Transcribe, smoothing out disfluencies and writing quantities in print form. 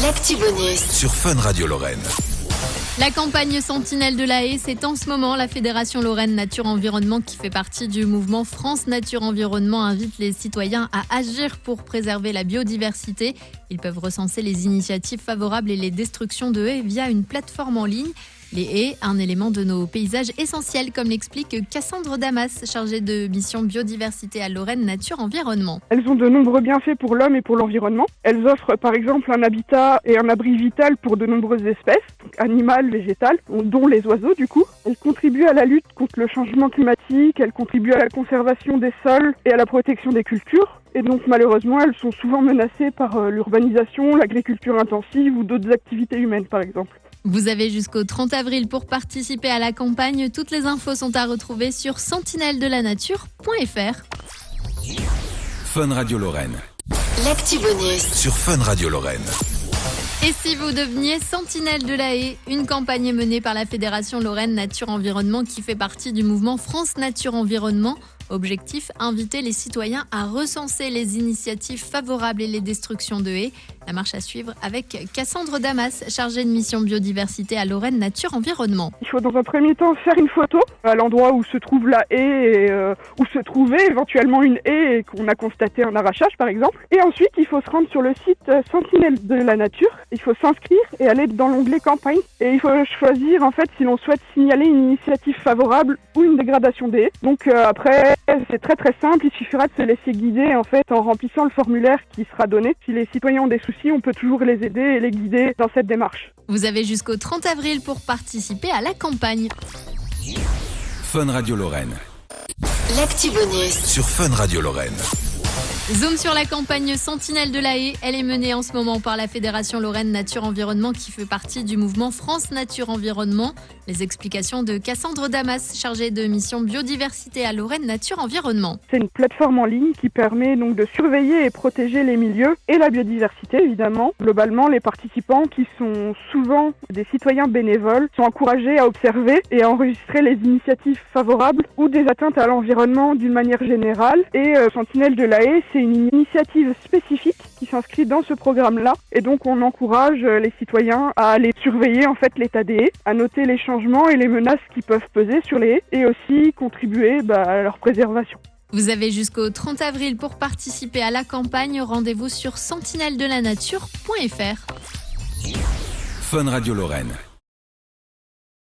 L'actu bonus sur Fun Radio Lorraine. La campagne Sentinelle de la Haie, c'est en ce moment la Fédération Lorraine Nature Environnement qui fait partie du mouvement France Nature Environnement invite les citoyens à agir pour préserver la biodiversité. Ils peuvent recenser les initiatives favorables et les destructions de haies via une plateforme en ligne. Les haies, un élément de nos paysages essentiels, comme l'explique Cassandre Damas, chargée de mission biodiversité à Lorraine Nature Environnement. Elles ont de nombreux bienfaits pour l'homme et pour l'environnement. Elles offrent par exemple un habitat et un abri vital pour de nombreuses espèces, animales, végétales, dont les oiseaux du coup. Elles contribuent à la lutte contre le changement climatique, elles contribuent à la conservation des sols et à la protection des cultures. Et donc malheureusement, elles sont souvent menacées par l'urbanisation, l'agriculture intensive ou d'autres activités humaines par exemple. Vous avez jusqu'au 30 avril pour participer à la campagne. Toutes les infos sont à retrouver sur sentinelledelanature.fr. Fun Radio Lorraine. L'actu bonus Sur Fun Radio Lorraine. Et si vous deveniez sentinelle de la haie, une campagne est menée par la Fédération Lorraine Nature Environnement qui fait partie du mouvement France Nature Environnement. Objectif, inviter les citoyens à recenser les initiatives favorables et les destructions de haies. La marche à suivre avec Cassandre Damas, chargée de mission biodiversité à Lorraine Nature Environnement. Il faut dans un premier temps faire une photo à l'endroit où se trouve la haie et où se trouvait éventuellement une haie et qu'on a constaté un arrachage par exemple. Et ensuite, il faut se rendre sur le site Sentinelle de la Nature. Il faut s'inscrire et aller dans l'onglet campagne. Et il faut choisir en fait si l'on souhaite signaler une initiative favorable ou une dégradation des haies. Donc après, c'est très simple, il suffira de se laisser guider en fait en remplissant le formulaire qui sera donné. Si les citoyens ont des soucis, on peut toujours les aider et les guider dans cette démarche. Vous avez jusqu'au 30 avril pour participer à la campagne. Fun Radio Lorraine. L'actu bonus Sur Fun Radio Lorraine. Zoom sur la campagne Sentinelle de la Haie. Elle est menée en ce moment par la Fédération Lorraine Nature Environnement qui fait partie du mouvement France Nature Environnement. Les explications de Cassandre Damas, chargée de mission biodiversité à Lorraine Nature Environnement. C'est une plateforme en ligne qui permet donc de surveiller et protéger les milieux et la biodiversité évidemment. Globalement, les participants qui sont souvent des citoyens bénévoles sont encouragés à observer et à enregistrer les initiatives favorables ou des atteintes à l'environnement d'une manière générale. Et Sentinelle de la Haie, c'est une initiative spécifique qui s'inscrit dans ce programme-là. Et donc, on encourage les citoyens à aller surveiller en fait l'état des haies, à noter les changements et les menaces qui peuvent peser sur les haies et aussi contribuer à leur préservation. Vous avez jusqu'au 30 avril pour participer à la campagne. Rendez-vous sur sentinelledelanature.fr. Fun Radio Lorraine.